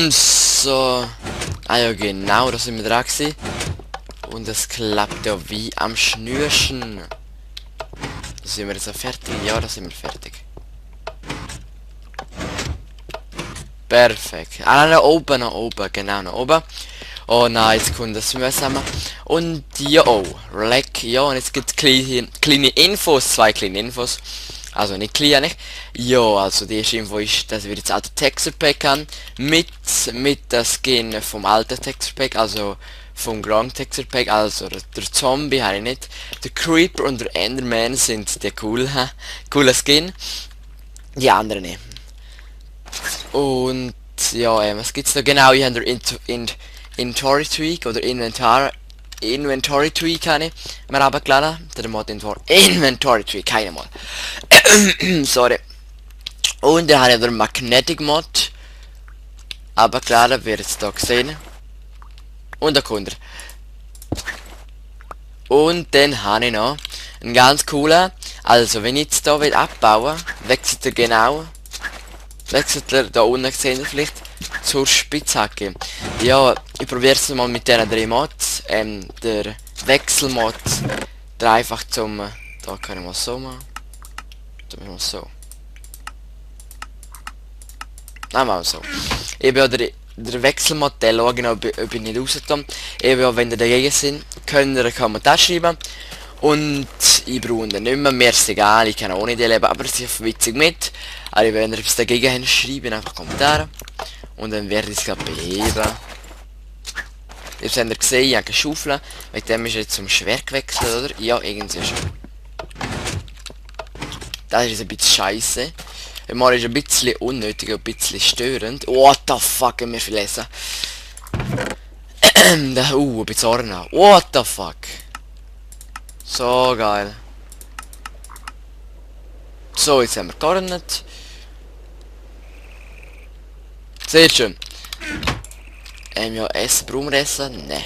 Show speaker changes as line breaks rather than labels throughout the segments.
So. Ah ja, genau, da sind wir dran gewesen. Und es klappt ja wie am Schnürchen. Sind wir jetzt auch fertig? Ja, da sind wir fertig. Perfekt. Ah, nach oben, genau, nach oben. Oh nein, jetzt kommt das mühsam. Und ja, oh, leck, ja, und jetzt gibt es kleine Infos, zwei kleine Infos. Also nicht klein, nicht? Ja, also die erste Info ist, dass wir jetzt alte Texture Pack haben. Mit der Skin vom alten Texture Pack, also vom Grand Texture Pack, also der Zombie habe ich nicht. Der Creeper und der Enderman sind die cool, cooler Skin. Die anderen nicht. Und ja, was gibt's da genau? Ich habe den Inventory Tweak oder Inventory Tweak habe ich mir runtergeladen. Der Mod Inventory Tweak, keine Mal. Sorry. Und dann habe ich den Magnetic Mod runtergeladen, wird jetzt da gesehen. Und da kommt er. Und dann habe ich noch einen ganz coolen. Also wenn ich jetzt hier will abbauen, wechselt er genau. Wechselt er da unten gesehen vielleicht zur Spitzhacke. Ja, ich probiere es mal mit diesen drei Mods. Der Wechselmod, der einfach zum. Da können wir so machen. Da machen wir so. Nein, machen wir so. Eben ja der Wechselmodell, schauen, ob ich nicht rauskomme. Eben ja, wenn ihr dagegen sind, könnt ihr einen Kommentar schreiben. Und ich brauche ihn nicht mehr, mir ist egal, ich kann auch nicht leben, aber es ist witzig mit. Also wenn ihr etwas dagegen habt, schreibt einfach Kommentare. Und dann werde ich es gerade beheben. Jetzt habt ihr gesehen, ich habe eine Schaufel. Mit dem ist jetzt zum Schwert gewechselt, oder? Ja, irgendwie schon. Das ist ein bisschen scheiße. Mal ist ein bisschen unnötig, ein bisschen störend. What the fuck, haben wir verlesen. Ein bisschen Orna. What the fuck. So geil. So, jetzt haben wir geordnet. Seht schön. Ja, essen, brauchen wir essen? Ne.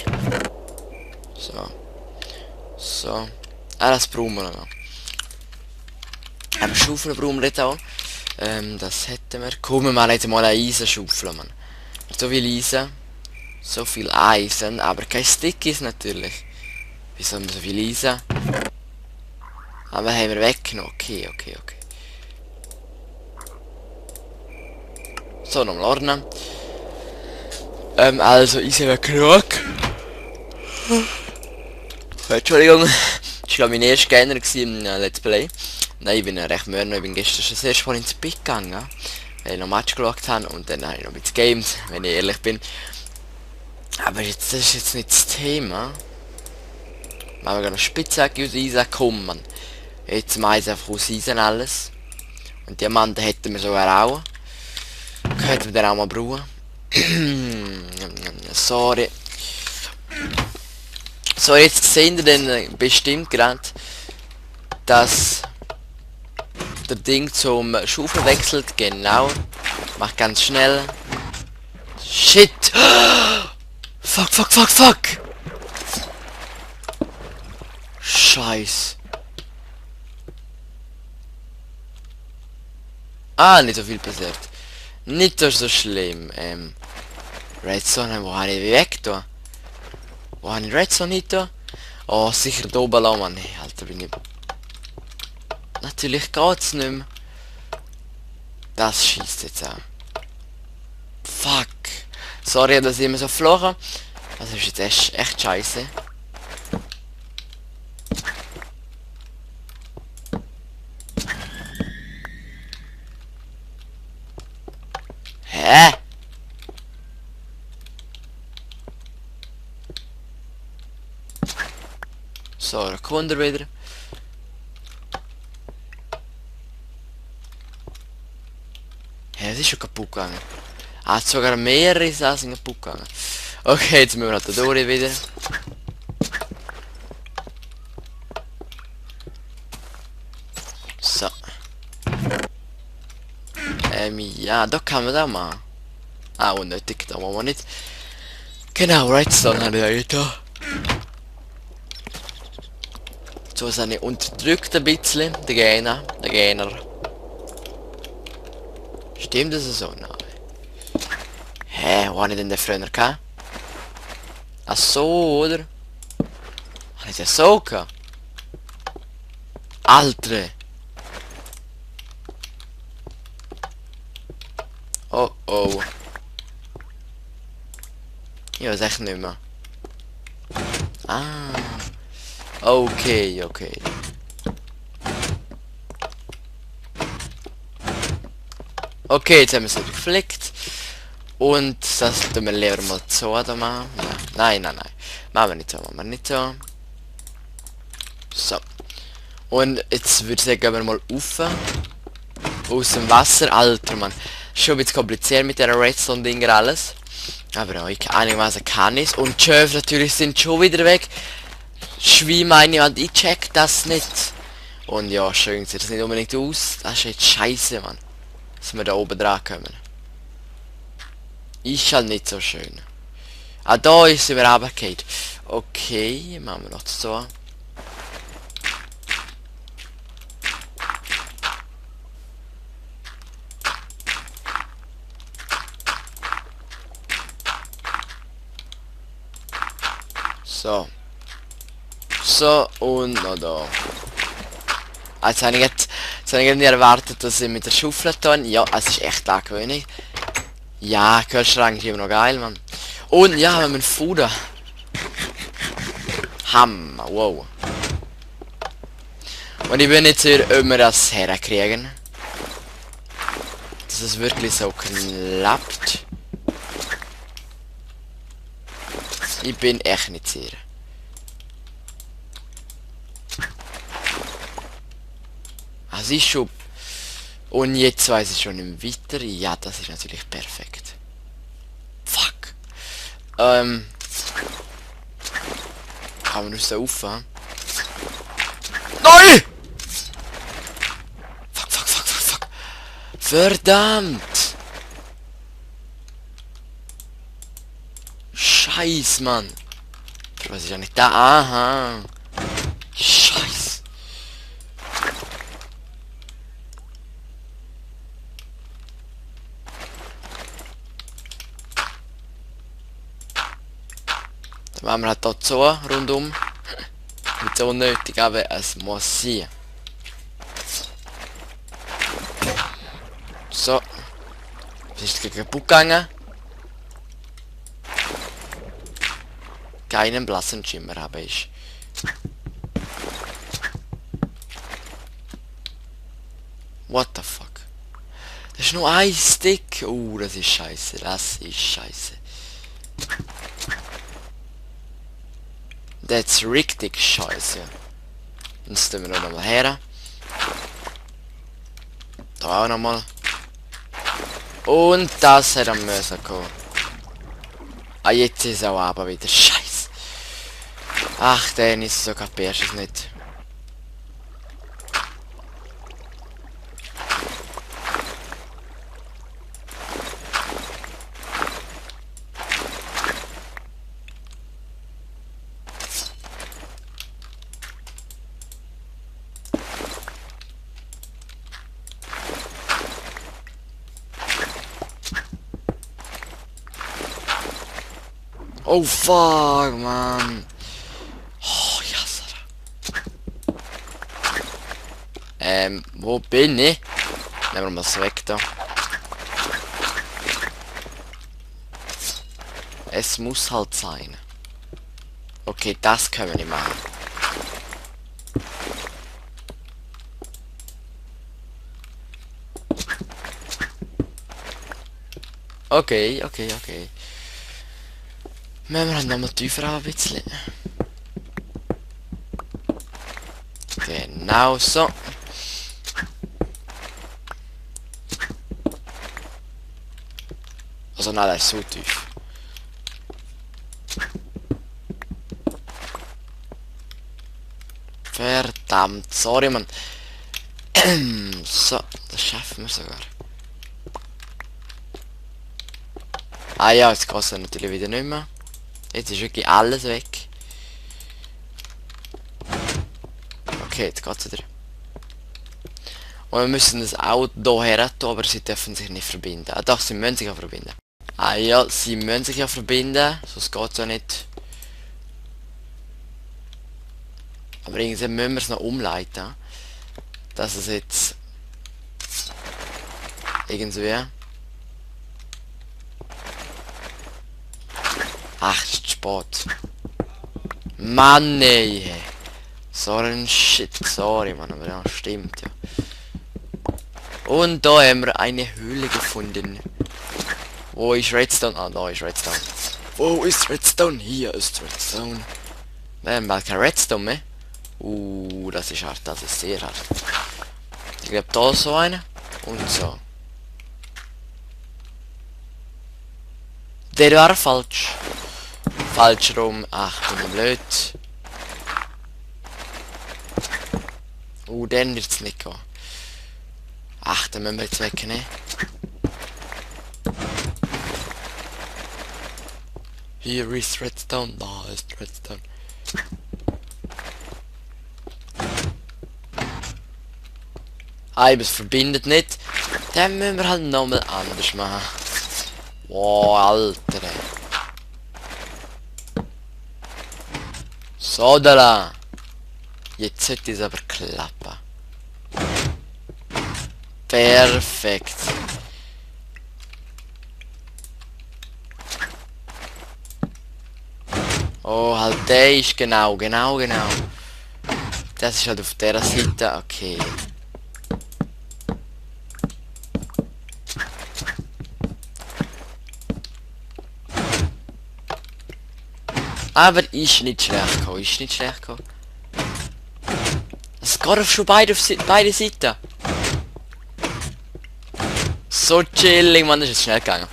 So. So. Ah, das brauchen wir noch. Aber Schaufeln brauchen wir jetzt auch. Das hätten wir. Komm, wir machen jetzt mal eine Eisenschaufel, Mann. So viel Eisen. So viel Eisen, aber kein Stickies natürlich. Wieso haben wir so viel Eisen? Aber haben wir weggenommen. Okay. So, nochmal ordnen. Also, Eisen wäre genug. Entschuldigung. Das war glaube ich mein erster Scanner im Let's Play. Nein, ich bin recht müde. Ich bin gestern schon sehr spät ins Bett gegangen. Weil ich noch Match geschaut habe und dann habe ich noch ein bisschen gamed, wenn ich ehrlich bin. Aber jetzt, das ist jetzt nicht das Thema. Wenn wir noch Spitzhacke aus Eisen kommen. Jetzt meist einfach aus Eisen alles. Und Diamanten hätten wir sogar auch. Könnten wir dann auch mal brauchen. Sorry. So, jetzt seht ihr dann bestimmt gerade, dass der Ding zum Schaufel wechselt. Genau. Macht ganz schnell. Shit! Fuck! Scheiß. Ah, nicht so viel passiert. Nicht so schlimm. Redstone, wo habe ich weg da? Wo habe ich Redstone nicht da? Oh, sicher da oben lang, Mann. Nee, Alter, bin ich. Natürlich geht's nicht mehr. Das schießt jetzt auch. Fuck. Sorry, dass ich immer so floche. Das ist jetzt echt scheiße. Hä? So, da kommt er wieder. Hä, das ist schon kaputt gegangen. Ah, sogar mehrere Sachen sind kaputt gegangen. Okay, jetzt müssen wir halt da durch wieder. So. Ja, da kann man das machen. Ah, unnötig, da machen wir nicht. Genau, Redstone habe ich da. So ist er nicht unterdrückt ein bisschen, der Gegner. Stimmt das so? Nein. Hä, wo habe ich denn den früher gehabt? Ach so, oder? Habe ich den so gehabt? Alter! Oh oh. Ich weiß echt nicht mehr. Ah. Okay, okay. Okay, jetzt haben wir es geflickt. Und das tun wir lieber mal so da machen. Ja. Nein. Machen wir nicht so. So. Und jetzt würde ich sagen, gehen wir mal rauf. Aus dem Wasser. Alter, Mann. Schon ein bisschen kompliziert mit der Redstone-Dinger alles. Aber ja, einigermaßen kann ich es. Und die Schöfe natürlich sind schon wieder weg. Schwein meine ich check das nicht. Und ja, schön sieht das nicht unbedingt aus. Das ist jetzt scheiße, Mann. Dass wir da oben dran kommen. Ist halt nicht so schön. Ah, da ist sie wieder runtergefallen. Okay, machen wir noch so. So. So, und noch da. Jetzt habe ich nicht erwartet, dass ich mit der Schaufel tun. Ja, es ist echt angewöhnlich. Ja, Kühlschrank ist immer noch geil, Mann. Und ja, wir haben einen Fuder. Hammer, wow. Und ich bin jetzt hier immer das herkriegen. Dass es wirklich so klappt. Ich bin echt nicht sicher. Also ich schon. Und jetzt weiß ich schon im Weiter. Ja, das ist natürlich perfekt. Fuck. Kann man uns da auffahren? Nein! Fuck. Verdammt! Scheiß, Mann. Was ist ja nicht da? Aha. Scheiß. Dann machen wir halt dort so rundum. Nicht so unnötig, aber es muss sein. So. Was ist gegen kaputt gegangen? Keinen blassen Schimmer habe ich. What the fuck? Das ist nur ein Stick. Das ist scheiße. Das ist richtig scheiße. Jetzt tun wir noch mal her. Da auch noch mal. Und das hat am müssen kommen. Ah, jetzt ist auch aber wieder scheiße. Ach, Dennis, so kapierst du es nicht. Oh fuck, man. Oh, ja, wo bin ich? Nehmen wir mal das weg da. Es muss halt sein. Okay, das können wir nicht machen. Okay. Müssen wir halt nochmal tiefer ein bisschen. Genau so. Also nein, das ist so tief. Verdammt, sorry, Mann. So, das schaffen wir sogar. Ah ja, jetzt geht es natürlich wieder nicht mehr. Jetzt ist wirklich alles weg. Okay, jetzt geht's wieder. Und wir müssen das auch hierher tun, aber sie dürfen sich nicht verbinden. Ah doch, sie müssen sich ja verbinden. Ah ja, sie müssen sich ja verbinden, sonst geht's ja nicht. Aber irgendwie müssen wir es noch umleiten. Dass es jetzt irgendwie... Ach, das ist zu spät. Mann, ey. So ein Shit, sorry, Mann, aber ja, stimmt, ja. Und da haben wir eine Höhle gefunden. Wo ist Redstone? Ah, da ist Redstone. Wo ist Redstone? Hier ist Redstone. Wir haben mal kein Redstone mehr. Das ist hart, das ist sehr hart. Ich glaube, da so eine. Und so. Der war falsch. Falsch rum. Ach, bin ich blöd. Dann wird's nicht gehen. Ach, dann müssen wir jetzt wegnehmen. Hier ist Redstone. Da ist Redstone. Es verbindet nicht. Dann müssen wir halt nochmal anders machen. Wow, Alter. So, da. Jetzt sollte es aber klappen. Perfekt. Oh, halt der ist genau. Das ist halt auf der Seite, okay. Aber ist nicht schlecht gekommen, Es geht auf schon beide Seiten. So chilling, man, das ist schnell gegangen.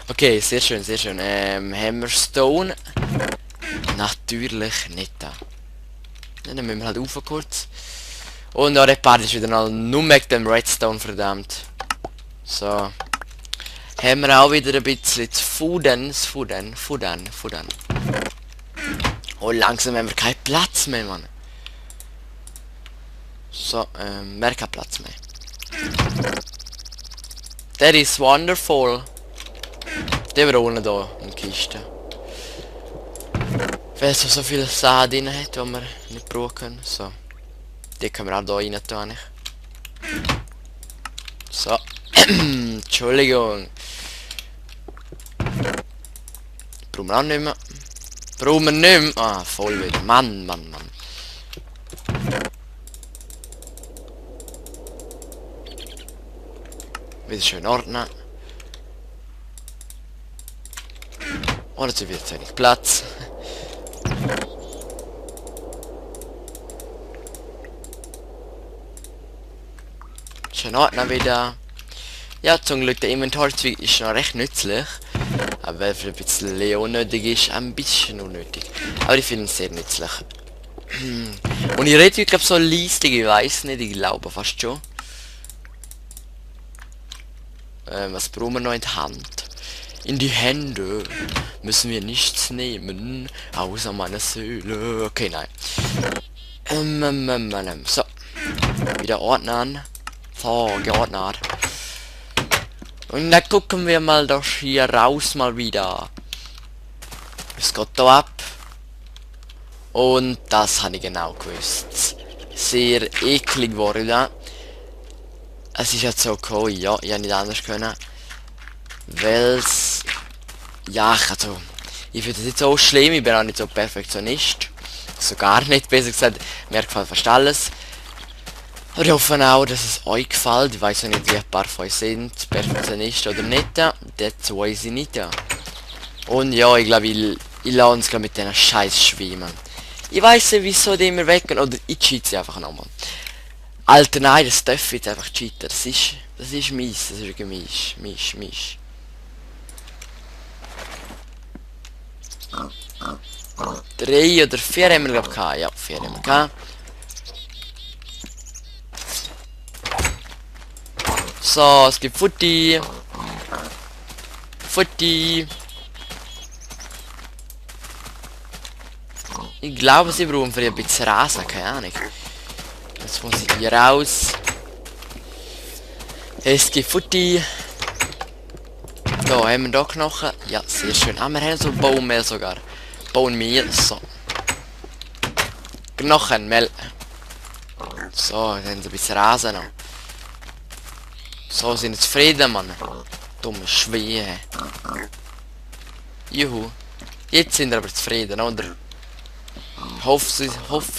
Okay, sehr schön. Haben wir Stone? Natürlich nicht da. Ja, dann müssen wir halt rauf kurz. Und ja, der Part ist wieder noch nur mit dem Redstone, verdammt. So. Haben wir auch wieder ein bisschen zu Fuden. Oh, langsam haben wir keinen Platz mehr, Mann. So, mehr kein Platz mehr. That is wonderful. Der wir ohne da in die Kiste. Weil es so viel Saat drin hat, die wir nicht brauchen können. So. Die können wir auch da rein tun. So. Entschuldigung. Brauchen wir auch nicht mehr. Ah, voll wieder. Mann. Wieder schön ordnen. Und jetzt wird zu wenig Platz. Schön ordnen wieder. Ja, zum Glück der Inventarzweig ist noch recht nützlich. Aber weil für ein bisschen unnötig ist, ein bisschen unnötig. Aber ich finde es sehr nützlich. Und ich rede, glaube so leistig, ich weiß nicht, ich glaube fast schon. Was brauchen wir noch in die Hand? In die Hände müssen wir nichts nehmen, außer meine Seele. Okay, nein. So. Wieder ordnen. So, geordnet. Und dann gucken wir mal doch hier raus mal wieder. Es geht da ab. Und das habe ich genau gewusst. Sehr eklig geworden. Es ist jetzt so cool, ja, ich habe nicht anders können. Weil's... Ja, also... Ich finde das nicht so schlimm, ich bin auch nicht so Perfektionist. So gar nicht, besser gesagt. Mir gefällt fast alles. Aber ich hoffe auch, dass es euch gefällt. Ich weiß ja nicht, wie ein paar von euch sind. Perfektionist oder nicht. Dazu weiß ich nicht. Und ja, ich glaube, ich lasse uns mit diesen Scheiß schwimmen. Ich weiß nicht, wieso die immer weggehen. Oder ich cheat sie einfach nochmal. Alter, nein, das darf jetzt einfach cheaten. Das ist mies. Das ist wirklich mies. 3 oder 4 haben wir, glaube ich, gehabt. Ja, 4 haben wir gehabt. So, es gibt Futti. Ich glaube, sie brauchen für ein bisschen Rasen, keine Ahnung. Jetzt muss ich hier raus. Es gibt Futti. Da haben wir da Knochen. Ja, sehr schön. Ah, wir haben so Baummehl sogar. Baummehl, so. Knochenmehl. So, dann haben sie ein bisschen Rasen noch. So, sind jetzt zufrieden, Mann. Dumme Schweine. Juhu. Jetzt sind wir aber zufrieden, oder? Hoffe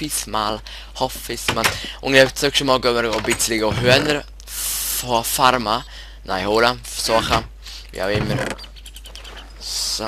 ich mal. Und ich habe schon mal gehen wir ein bisschen Hühner farmen. Nein, holen. Suchen. Wie auch immer. So.